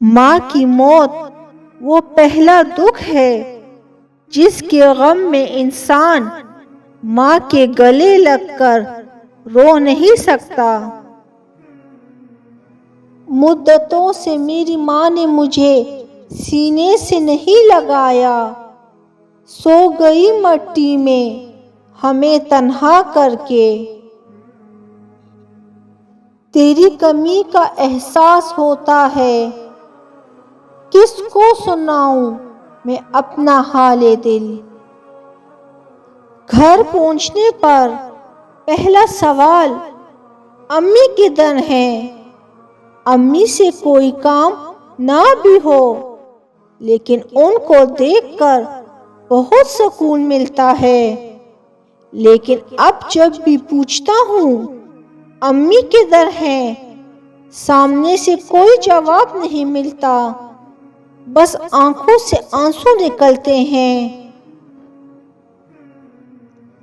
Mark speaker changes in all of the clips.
Speaker 1: ماں کی موت وہ پہلا دکھ ہے جس کے غم میں انسان ماں کے گلے لگ کر رو نہیں سکتا۔ مدتوں سے میری ماں نے مجھے سینے سے نہیں لگایا، سو گئی مٹی میں ہمیں تنہا کر کے۔ تیری کمی کا احساس ہوتا ہے، کس کو سناؤں میں اپنا حال دل۔ گھر پہنچنے پر پہلا سوال امی کدھر ہیں؟ امی سے کوئی کام نہ بھی ہو لیکن ان کو دیکھ کر بہت سکون ملتا ہے۔ لیکن اب جب بھی پوچھتا ہوں امی کدھر ہیں، سامنے سے کوئی جواب نہیں ملتا، بس آنکھوں سے آنسو نکلتے ہیں۔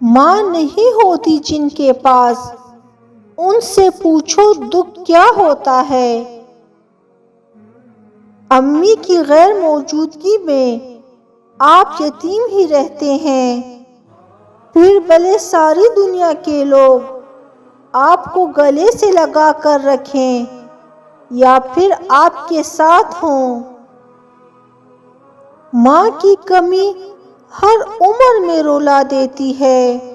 Speaker 1: ماں نہیں ہوتی جن کے پاس، ان سے پوچھو دکھ کیا ہوتا ہے۔ امی کی غیر موجودگی میں آپ یتیم ہی رہتے ہیں، پھر بھلے ساری دنیا کے لوگ آپ کو گلے سے لگا کر رکھیں یا پھر آپ کے ساتھ ہوں۔ ماں کی کمی ہر عمر میں رلا دیتی ہے۔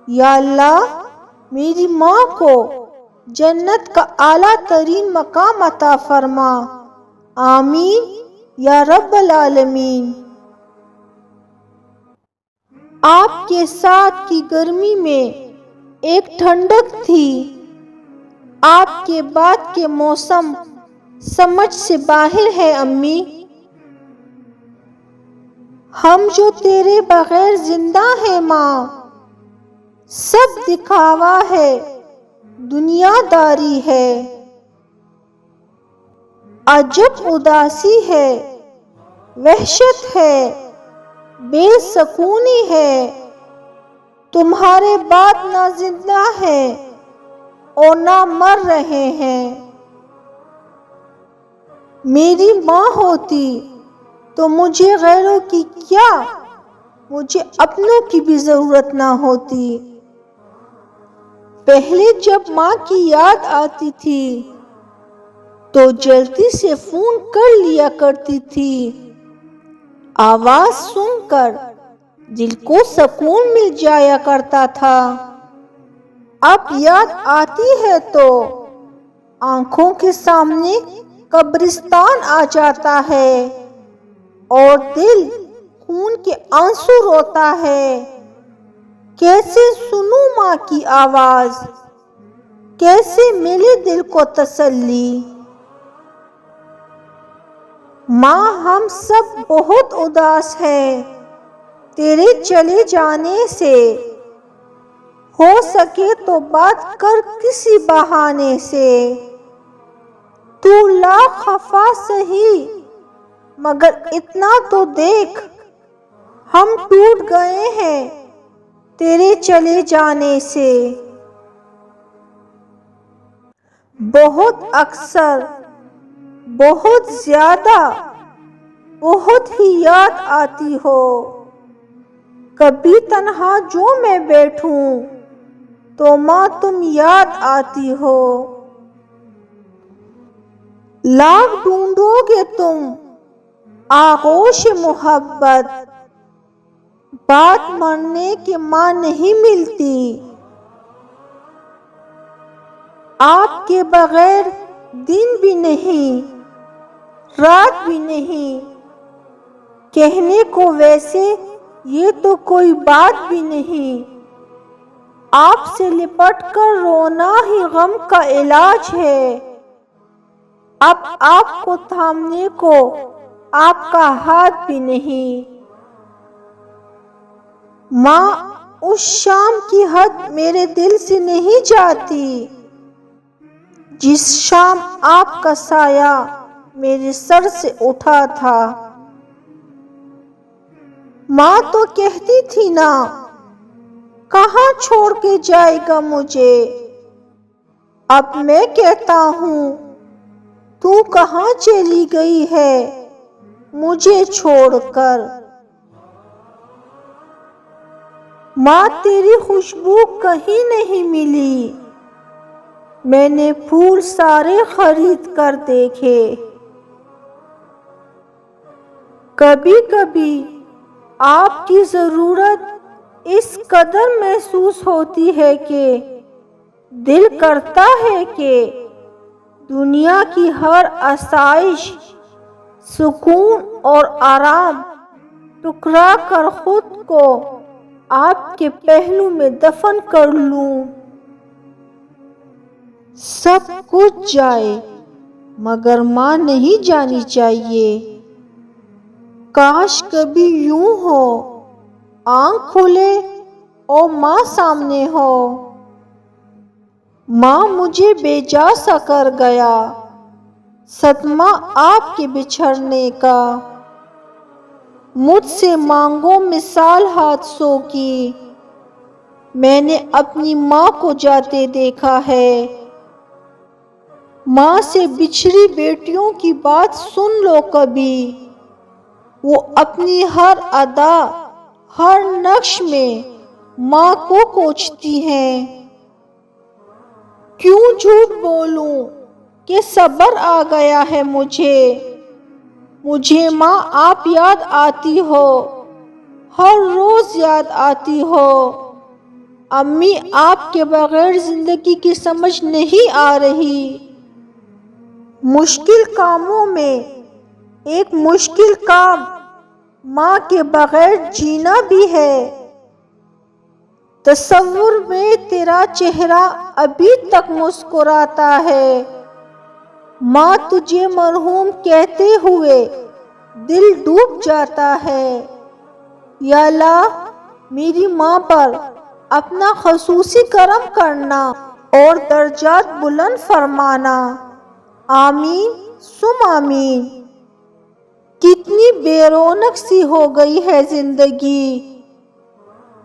Speaker 1: یا اللہ میری ماں کو جنت کا اعلیٰ ترین مقام عطا فرما، آمین یا رب العالمین۔ آپ کے ساتھ کی گرمی میں ایک ٹھنڈک تھی، آپ کے بعد کے موسم سمجھ سے باہر ہے امی۔ ہم جو تیرے بغیر زندہ ہیں ماں، سب دکھاوا ہے، دنیا داری ہے۔ عجب اداسی ہے، وحشت ہے، بے سکونی ہے، تمہارے بعد نہ زندہ ہے اور نہ مر رہے ہیں۔ میری ماں ہوتی تو مجھے غیروں کی کیا، مجھے اپنوں کی بھی ضرورت نہ ہوتی۔ پہلے جب ماں کی یاد آتی تھی تو جلدی سے فون کر لیا کرتی تھی، آواز سن کر دل کو سکون مل جایا کرتا تھا۔ اب یاد آتی ہے تو آنکھوں کے سامنے قبرستان آ جاتا ہے اور دل خون کے آنسو روتا ہے۔ کیسے سنوں ماں کی آواز، کیسے ملے دل کو تسلی۔ ماں ہم سب بہت اداس ہیں تیرے چلے جانے سے، ہو سکے تو بات کر کسی بہانے سے۔ تو لاکھ خفا سہی مگر اتنا تو دیکھ، ہم ٹوٹ گئے ہیں تیرے چلے جانے سے۔ بہت اکثر، بہت زیادہ، بہت ہی یاد آتی ہو، کبھی تنہا جو میں بیٹھوں تو ماں تم یاد آتی ہو۔ لاکھ ڈھونڈو گے تم آغوش محبت، بات مرنے کے ماں نہیں ملتی۔ آپ کے بغیر دن بھی نہیں، رات بھی نہیں، کہنے کو ویسے یہ تو کوئی بات بھی نہیں۔ آپ سے لپٹ کر رونا ہی غم کا علاج ہے، اب آپ کو تھامنے کو آپ کا ہاتھ بھی نہیں۔ ماں اس شام کی حد میرے دل سے نہیں جاتی، جس شام آپ کا سایہ میرے سر سے اٹھا تھا۔ ماں تو کہتی تھی نا، کہاں چھوڑ کے جائے گا مجھے، اب میں کہتا ہوں تو کہاں چلی گئی ہے مجھے چھوڑ کر؟ ماں تیری خوشبو کہیں نہیں ملی، میں نے پھول سارے خرید کر دیکھے۔ کبھی کبھی آپ کی ضرورت اس قدر محسوس ہوتی ہے کہ دل کرتا ہے کہ دنیا کی ہر آسائش، سکون اور آرام ٹکرا کر خود کو آپ کے پہلو میں دفن کر لوں۔ سب کچھ جائے مگر ماں نہیں جانی چاہیے۔ کاش کبھی یوں ہو، آنکھ کھلے اور ماں سامنے ہو۔ ماں مجھے بے جا سا کر گیا صدمہ آپ کے بچھڑنے کا۔ مجھ سے مانگو مثال حادثوں کی، میں نے اپنی ماں کو جاتے دیکھا ہے۔ ماں سے بچھڑی بیٹیوں کی بات سن لو کبھی، وہ اپنی ہر ادا، ہر نقش میں ماں کو کوچتی ہیں۔ کیوں جھوٹ بولوں کہ صبر آ گیا ہے مجھے ماں آپ یاد آتی ہو، ہر روز یاد آتی ہو۔ امی آپ کے بغیر زندگی کی سمجھ نہیں آ رہی۔ مشکل کاموں میں ایک مشکل کام ماں کے بغیر جینا بھی ہے۔ تصور میں تیرا چہرہ ابھی تک مسکراتا ہے۔ ماں تجھے مرحوم کہتے ہوئے دل ڈوب جاتا ہے۔ یا اللہ میری ماں پر اپنا خصوصی کرم کرنا اور درجات بلند فرمانا۔ آمین ثم آمین۔ کتنی بے رونق سی ہو گئی ہے زندگی،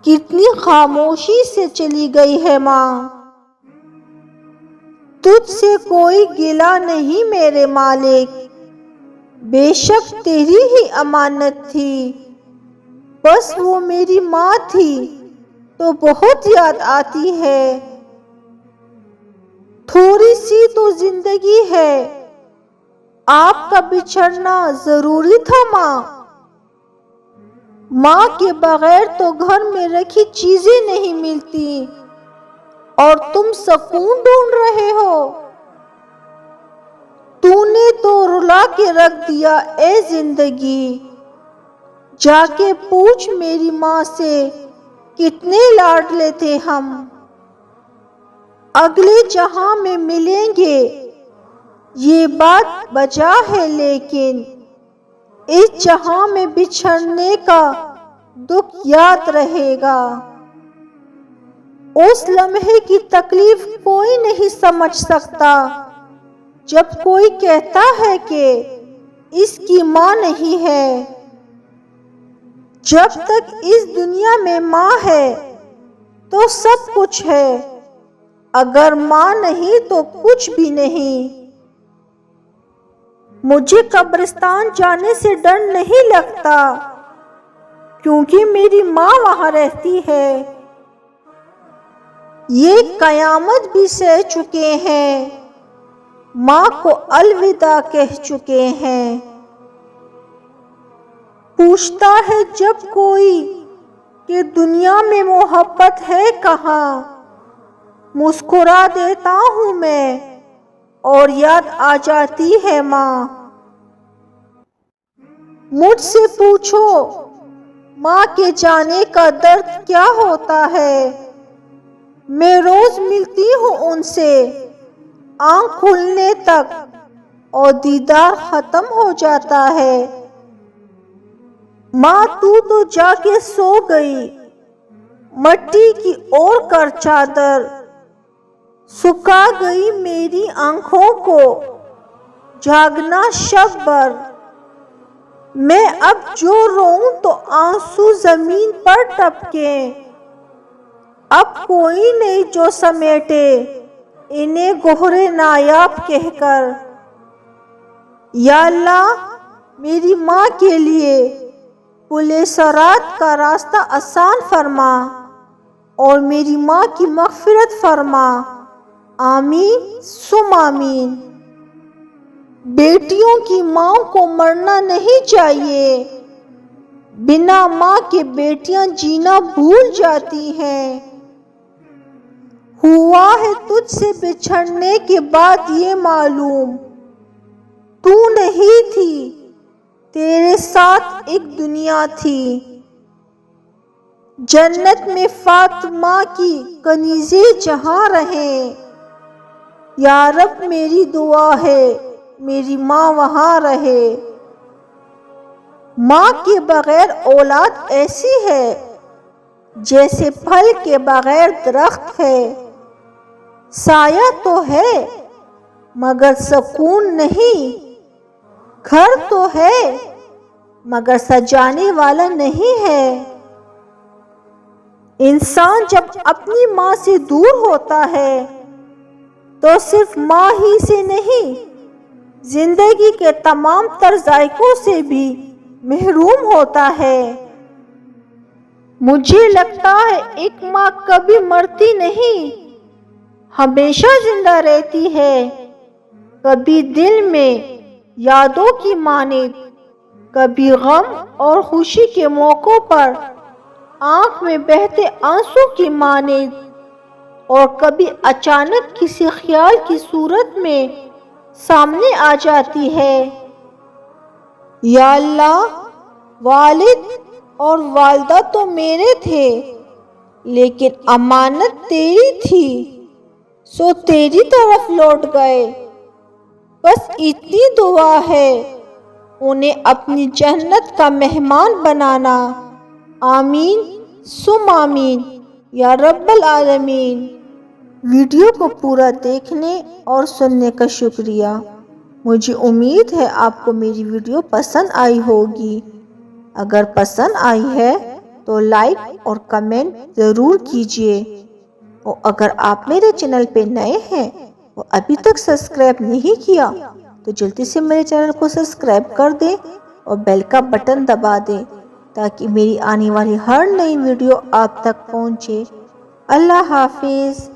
Speaker 1: کتنی خاموشی سے چلی گئی ہے ماں۔ تجھ سے کوئی گلہ نہیں میرے مالک، بے شک تیری ہی امانت تھی۔ بس وہ میری ماں تھی تو بہت یاد آتی ہے۔ تھوڑی سی تو زندگی ہے، آپ کا بچھڑنا ضروری تھا ماں۔ ماں کے بغیر تو گھر میں رکھی چیزیں نہیں ملتی اور تم سکون ڈھونڈ رہے ہو۔ تو نے تو رلا کے رکھ دیا اے زندگی، جا کے پوچھ میری ماں سے کتنے لاڈلے تھے ہم۔ اگلے جہاں میں ملیں گے یہ بات بجا ہے، لیکن اس جہاں میں بچھڑنے کا دکھ یاد رہے گا۔ اس لمحے کی تکلیف کوئی نہیں سمجھ سکتا جب کوئی کہتا ہے کہ اس کی ماں نہیں ہے۔ جب تک اس دنیا میں ماں ہے تو سب کچھ ہے، اگر ماں نہیں تو کچھ بھی نہیں۔ مجھے قبرستان جانے سے ڈر نہیں لگتا کیونکہ میری ماں وہاں رہتی ہے۔ یہ قیامت بھی سہ چکے ہیں، ماں کو الوداع کہہ چکے ہیں۔ پوچھتا ہے جب کوئی کہ دنیا میں محبت ہے کہاں، مسکرا دیتا ہوں میں اور یاد آ جاتی ہے ماں۔ مجھ سے پوچھو ماں کے جانے کا درد کیا ہوتا ہے، میں روز ملتی ہوں ان سے آنکھ کھلنے تک اور دیدار ختم ہو جاتا ہے۔ ماں تو جا کے سو گئی، مٹی کی اوڑھ کر چادر، سکھا گئی میری آنکھوں کو جاگنا شب بھر۔ میں اب جو روؤں تو آنسو زمین پر ٹپکیں، اب کوئی نہیں جو سمیٹے انہیں گوہر نایاب کہہ کر۔ یا اللہ میری ماں کے لیے پل صراط کا راستہ آسان فرما اور میری ماں کی مغفرت فرما، آمین ثم آمین۔ بیٹیوں کی ماں کو مرنا نہیں چاہیے، بنا ماں کے بیٹیاں جینا بھول جاتی ہیں۔ ہوا ہے تجھ سے بچھڑنے کے بعد یہ معلوم، تو نہیں تھی تیرے ساتھ ایک دنیا تھی۔ جنت میں فاطمہ کی کنیزیں جہاں رہیں، یا رب میری دعا ہے میری ماں وہاں رہے۔ ماں کے بغیر اولاد ایسی ہے جیسے پھل کے بغیر درخت ہے، سایہ تو ہے مگر سکون نہیں، گھر تو ہے مگر سجانے والا نہیں ہے۔ انسان جب اپنی ماں سے دور ہوتا ہے تو صرف ماں ہی سے نہیں، زندگی کے تمام تر ذائقوں سے بھی محروم ہوتا ہے۔ مجھے لگتا ہے ایک ماں کبھی مرتی نہیں، ہمیشہ زندہ رہتی ہے، کبھی دل میں یادوں کی مانند، کبھی غم اور خوشی کے موقعوں پر آنکھ میں بہتے آنسو کی مانند، اور کبھی اچانک کسی خیال کی صورت میں سامنے آ جاتی ہے۔ یا اللہ والد اور والدہ تو میرے تھے لیکن امانت تیری تھی، سو تیری طرف لوٹ گئے، بس اتنی دعا ہے انہیں اپنی جنت کا مہمان بنانا، آمین ثم آمین یا رب العالمین۔ ویڈیو کو پورا دیکھنے اور سننے کا شکریہ۔ مجھے امید ہے آپ کو میری ویڈیو پسند آئی ہوگی۔ اگر پسند آئی ہے تو لائک اور کمنٹ ضرور کیجیے، اور اگر آپ میرے چینل پہ نئے ہیں اور ابھی تک سبسکرائب نہیں کیا تو جلدی سے میرے چینل کو سبسکرائب کر دیں اور بیل کا بٹن دبا دیں تاکہ میری آنے والی ہر نئی ویڈیو آپ تک پہنچے۔ اللہ حافظ۔